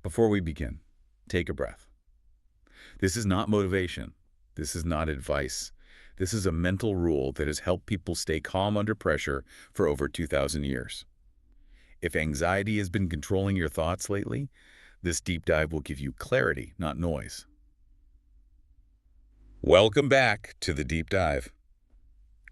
Before we begin, take a breath. This is not motivation. This is not advice. This is a mental rule that has helped people stay calm under pressure for over 2,000 years. If anxiety has been controlling your thoughts lately, this deep dive will give you clarity, not noise. Welcome back to the deep dive.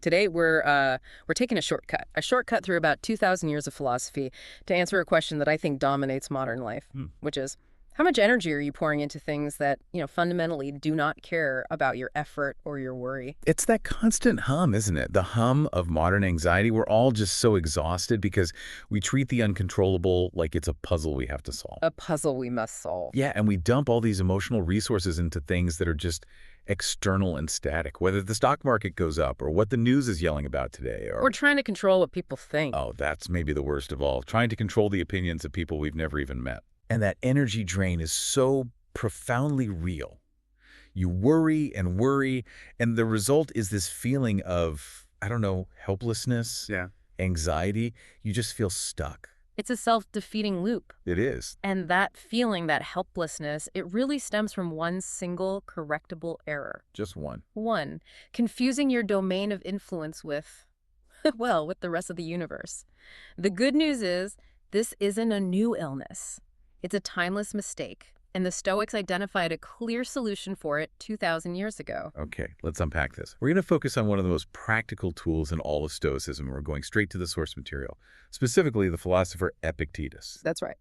Today we're taking a shortcut through about 2,000 years of philosophy to answer a question that I think dominates modern life, which is how much energy are you pouring into things that, fundamentally do not care about your effort or your worry? It's that constant hum, isn't it? The hum of modern anxiety. We're all just so exhausted because we treat the uncontrollable like it's a puzzle we have to solve. A puzzle we must solve. Yeah, and we dump all these emotional resources into things that are just external and static, whether the stock market goes up or what the news is yelling about today. We're trying to control what people think. Oh, that's maybe the worst of all, trying to control the opinions of people we've never even met. And that energy drain is so profoundly real. You worry, and the result is this feeling of, I don't know, helplessness, anxiety. You just feel stuck. It's a self-defeating loop. It is. And that feeling, that helplessness, it really stems from one single correctable error. Just one. One, confusing your domain of influence with, well, with the rest of the universe. The good news is, this isn't a new illness. It's a timeless mistake, and the Stoics identified a clear solution for it 2,000 years ago. Okay, let's unpack this. We're going to focus on one of the most practical tools in all of Stoicism. We're going straight to the source material, specifically the philosopher Epictetus. That's right.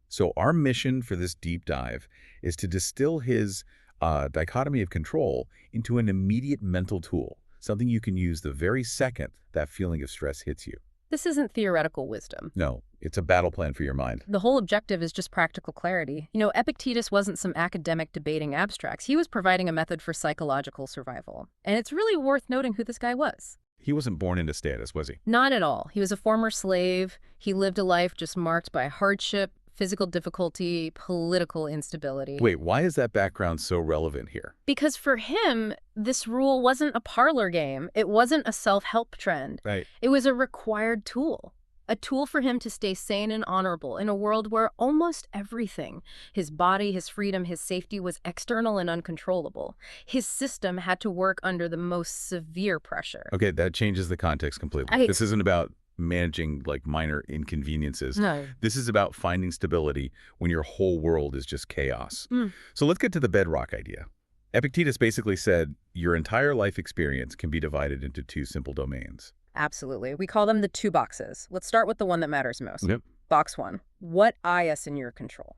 So our mission for this deep dive is to distill his dichotomy of control into an immediate mental tool, something you can use the very second that feeling of stress hits you. This isn't theoretical wisdom. No, it's a battle plan for your mind. The whole objective is just practical clarity. Epictetus wasn't some academic debating abstracts. He was providing a method for psychological survival. And it's really worth noting who this guy was. He wasn't born into status, was he? Not at all. He was a former slave. He lived a life just marked by hardship, physical difficulty, political instability. Wait, why is that background so relevant here? Because for him, this rule wasn't a parlor game. It wasn't a self-help trend. Right. It was a required tool. A tool for him to stay sane and honorable in a world where almost everything, his body, his freedom, his safety, was external and uncontrollable. His system had to work under the most severe pressure. Okay, that changes the context completely. This isn't about managing minor inconveniences. No. This is about finding stability when your whole world is just chaos. So let's get to the bedrock idea. Epictetus basically said your entire life experience can be divided into two simple domains. Absolutely. We call them the two boxes. Let's start with the one that matters most. Yep. Box one, what I is in your control.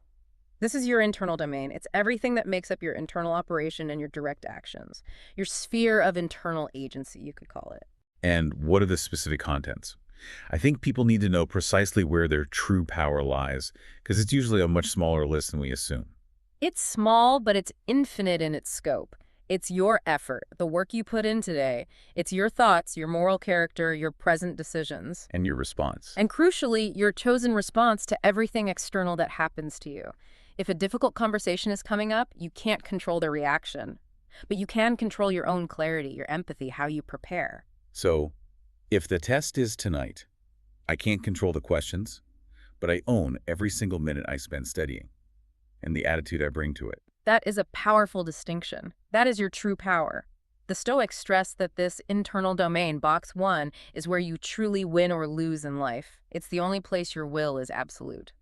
This is your internal domain. It's everything that makes up your internal operation and your direct actions. Your sphere of internal agency, you could call it. And what are the specific contents? I think people need to know precisely where their true power lies, because it's usually a much smaller list than we assume. It's small, but it's infinite in its scope. It's your effort, the work you put in today. It's your thoughts, your moral character, your present decisions. And your response. And crucially, your chosen response to everything external that happens to you. If a difficult conversation is coming up, you can't control the reaction. But you can control your own clarity, your empathy, how you prepare. So, if the test is tonight, I can't control the questions, but I own every single minute I spend studying and the attitude I bring to it. That is a powerful distinction. That is your true power. The Stoics stress that this internal domain, box one, is where you truly win or lose in life. It's the only place your will is absolute.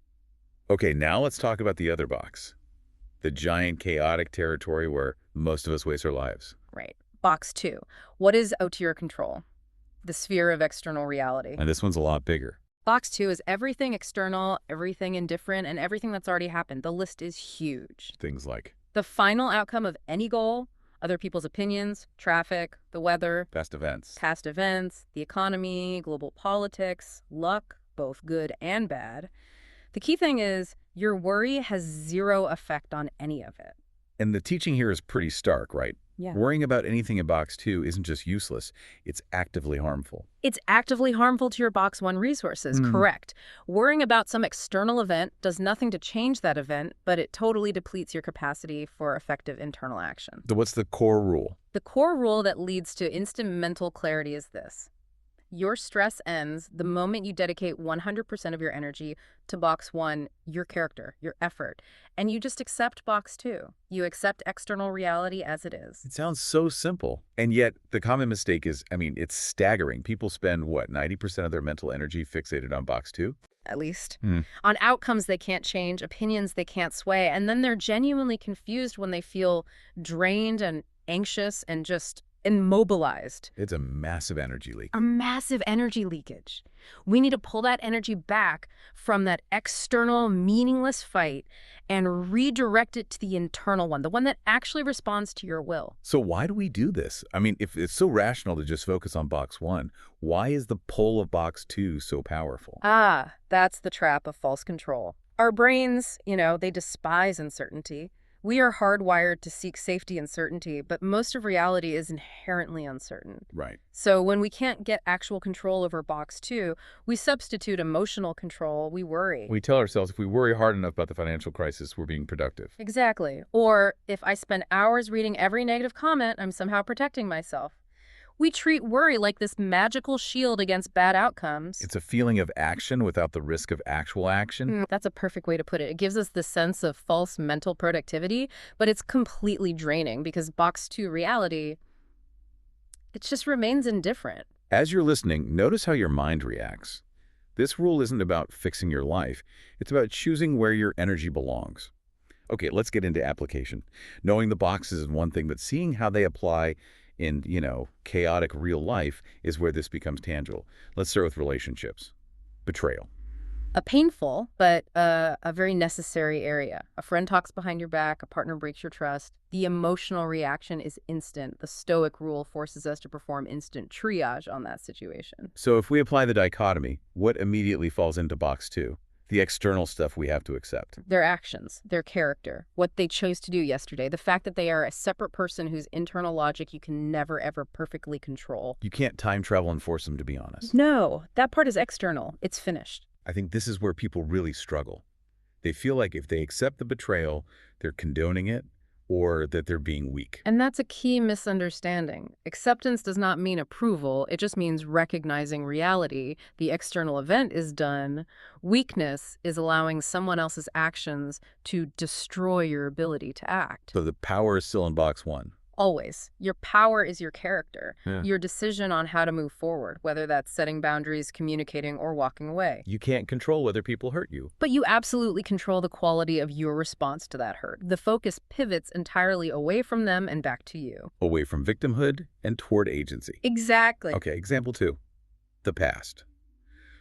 Okay, now let's talk about the other box. The giant chaotic territory where most of us waste our lives. Right. Box two. What is out to your control? The sphere of external reality. And this one's a lot bigger. Box two is everything external, everything indifferent, and everything that's already happened. The list is huge. Things like the final outcome of any goal, other people's opinions, traffic, the weather, past events, the economy, global politics, luck, both good and bad. The key thing is your worry has zero effect on any of it. And the teaching here is pretty stark, right? Yeah. Worrying about anything in box two isn't just useless, it's actively harmful. It's actively harmful to your box one resources, correct. Worrying about some external event does nothing to change that event, but it totally depletes your capacity for effective internal action. So what's the core rule? The core rule that leads to instant mental clarity is this. Your stress ends the moment you dedicate 100% of your energy to box one, your character, your effort, and you just accept box two. You accept external reality as it is. It sounds so simple. And yet, the common mistake is, it's staggering. People spend, what, 90% of their mental energy fixated on box two? At least, Hmm. on outcomes they can't change, opinions they can't sway, and then they're genuinely confused when they feel drained and anxious and just immobilized. It's a massive energy leak. A massive energy leakage. We need to pull that energy back from that external, meaningless fight and redirect it to the internal one, the one that actually responds to your will. So why do we do this? If it's so rational to just focus on box one, why is the pull of box two so powerful? Ah, that's the trap of false control. Our brains, they despise uncertainty. We are hardwired to seek safety and certainty, but most of reality is inherently uncertain. Right. So when we can't get actual control over box two, we substitute emotional control, we worry. We tell ourselves if we worry hard enough about the financial crisis, we're being productive. Exactly. Or if I spend hours reading every negative comment, I'm somehow protecting myself. We treat worry like this magical shield against bad outcomes. It's a feeling of action without the risk of actual action. That's a perfect way to put it. It gives us this sense of false mental productivity, but it's completely draining because box two reality, it just remains indifferent. As you're listening, notice how your mind reacts. This rule isn't about fixing your life. It's about choosing where your energy belongs. Okay, let's get into application. Knowing the boxes is one thing, but seeing how they apply in, chaotic real life is where this becomes tangible. Let's start with relationships. Betrayal. A painful, but a very necessary area. A friend talks behind your back, a partner breaks your trust. The emotional reaction is instant. The Stoic rule forces us to perform instant triage on that situation. So if we apply the dichotomy, what immediately falls into box two? The external stuff we have to accept. Their actions, their character, what they chose to do yesterday, the fact that they are a separate person whose internal logic you can never, ever perfectly control. You can't time travel and force them to be honest. No, that part is external. It's finished. I think this is where people really struggle. They feel like if they accept the betrayal, they're condoning it or that they're being weak. And that's a key misunderstanding. Acceptance does not mean approval. It just means recognizing reality. The external event is done. Weakness is allowing someone else's actions to destroy your ability to act. So the power is still in box one. Always. Your power is your character, Yeah. your decision on how to move forward, whether that's setting boundaries, communicating, or walking away. You can't control whether people hurt you. But you absolutely control the quality of your response to that hurt. The focus pivots entirely away from them and back to you. Away from victimhood and toward agency. Exactly. Okay, example two. The past.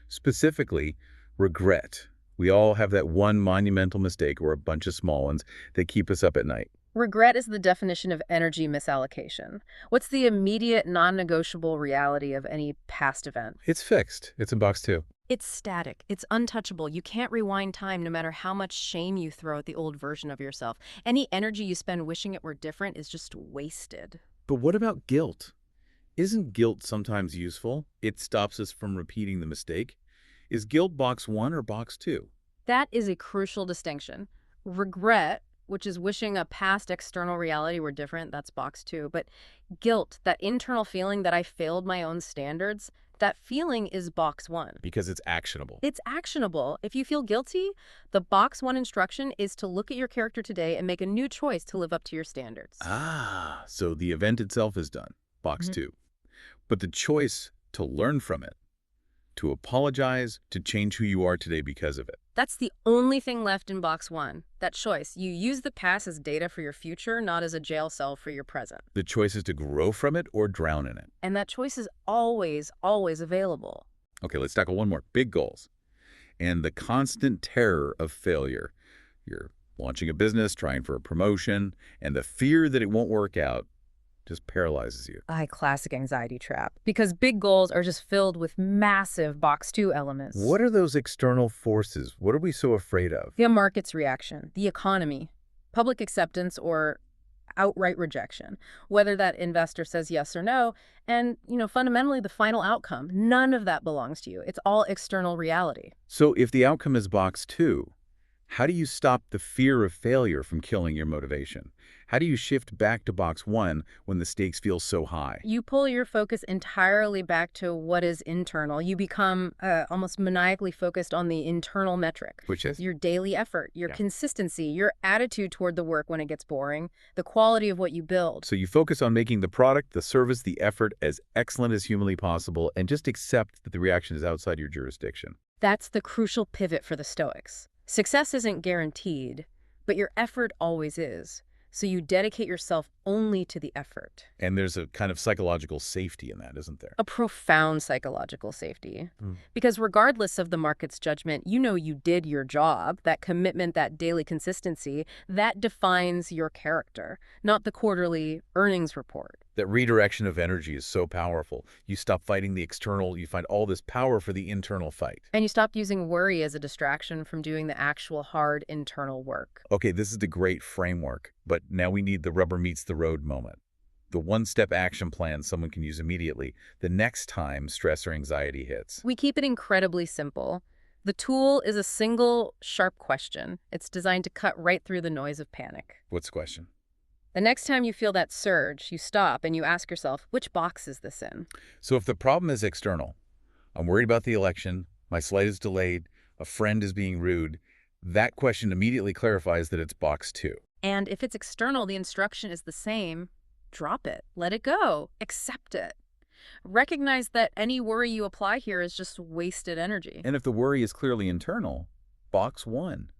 Specifically, regret. We all have that one monumental mistake or a bunch of small ones that keep us up at night. Regret is the definition of energy misallocation. What's the immediate, non-negotiable reality of any past event? It's fixed. It's in box two. It's static. It's untouchable. You can't rewind time no matter how much shame you throw at the old version of yourself. Any energy you spend wishing it were different is just wasted. But what about guilt? Isn't guilt sometimes useful? It stops us from repeating the mistake. Is guilt box one or box two? That is a crucial distinction. Regret, which is wishing a past external reality were different, that's box two. But guilt, that internal feeling that I failed my own standards, that feeling is box one. Because it's actionable. It's actionable. If you feel guilty, the box one instruction is to look at your character today and make a new choice to live up to your standards. Ah, so the event itself is done. Box two. But the choice to learn from it, to apologize, to change who you are today because of it. That's the only thing left in box one. That choice. You use the past as data for your future, not as a jail cell for your present. The choice is to grow from it or drown in it. And that choice is always, always available. Okay, let's tackle one more. Big goals. And the constant terror of failure. You're launching a business, trying for a promotion, and the fear that it won't work out just paralyzes you. Classic anxiety trap. Because big goals are just filled with massive box two elements. What are those external forces? What are we so afraid of? The market's reaction, the economy, public acceptance, or outright rejection, whether that investor says yes or no, and, fundamentally the final outcome. None of that belongs to you. It's all external reality. So if the outcome is box two, How do you stop the fear of failure from killing your motivation? How do you shift back to box one when the stakes feel so high? You pull your focus entirely back to what is internal. You become almost maniacally focused on the internal metric, Which is? your daily effort, your Yeah. consistency, your attitude toward the work when it gets boring, the quality of what you build. So you focus on making the product, the service, the effort as excellent as humanly possible, and just accept that the reaction is outside your jurisdiction. That's the crucial pivot for the Stoics. Success isn't guaranteed, but your effort always is. So you dedicate yourself only to the effort. And there's a kind of psychological safety in that, isn't there? A profound psychological safety. Mm. Because regardless of the market's judgment, you know you did your job. That commitment, that daily consistency, that defines your character, not the quarterly earnings report. That redirection of energy is so powerful. You stop fighting the external, you find all this power for the internal fight. And you stop using worry as a distraction from doing the actual hard internal work. Okay, this is the great framework, but now we need the rubber meets the road moment. The one-step action plan someone can use immediately the next time stress or anxiety hits. We keep it incredibly simple. The tool is a single, sharp question. It's designed to cut right through the noise of panic. What's the question? The next time you feel that surge, you stop and you ask yourself, which box is this in? So if the problem is external, I'm worried about the election, my flight is delayed, a friend is being rude, that question immediately clarifies that it's box two. And if it's external, the instruction is the same. Drop it. Let it go. Accept it. Recognize that any worry you apply here is just wasted energy. And if the worry is clearly internal, box one,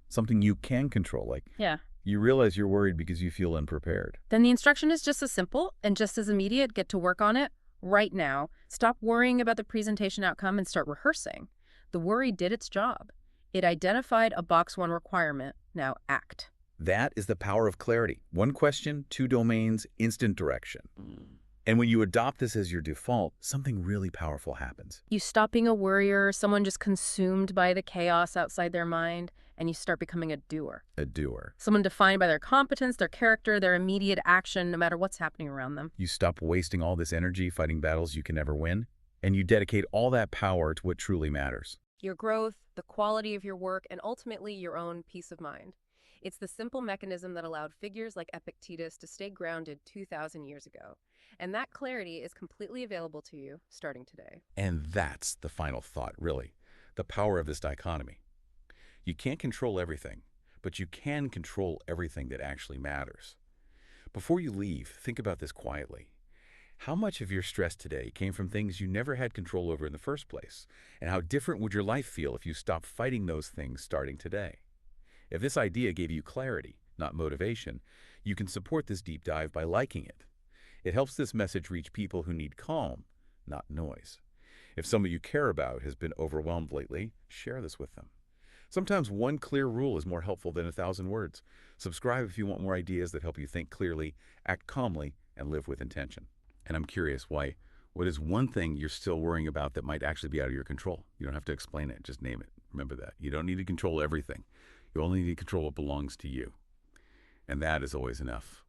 something you can control, like Yeah. you realize you're worried because you feel unprepared. Then the instruction is just as simple and just as immediate. Get to work on it right now. Stop worrying about the presentation outcome and start rehearsing. The worry did its job. It identified a box one requirement. Now act. That is the power of clarity. One question, two domains, instant direction. And when you adopt this as your default, something really powerful happens. You stop being a worrier, someone just consumed by the chaos outside their mind, and you start becoming a doer. A doer. Someone defined by their competence, their character, their immediate action, no matter what's happening around them. You stop wasting all this energy fighting battles you can never win, and you dedicate all that power to what truly matters. Your growth, the quality of your work, and ultimately your own peace of mind. It's the simple mechanism that allowed figures like Epictetus to stay grounded 2,000 years ago. And that clarity is completely available to you starting today. And that's the final thought, really. The power of this dichotomy. You can't control everything, but you can control everything that actually matters. Before you leave, think about this quietly. How much of your stress today came from things you never had control over in the first place? And how different would your life feel if you stopped fighting those things starting today? If this idea gave you clarity, not motivation, you can support this deep dive by liking it. It helps this message reach people who need calm, not noise. If someone you care about has been overwhelmed lately, share this with them. Sometimes one clear rule is more helpful than 1,000 words. Subscribe if you want more ideas that help you think clearly, act calmly, and live with intention. And I'm curious, what is one thing you're still worrying about that might actually be out of your control? You don't have to explain it, just name it. Remember that. You don't need to control everything. You only need to control what belongs to you. And that is always enough.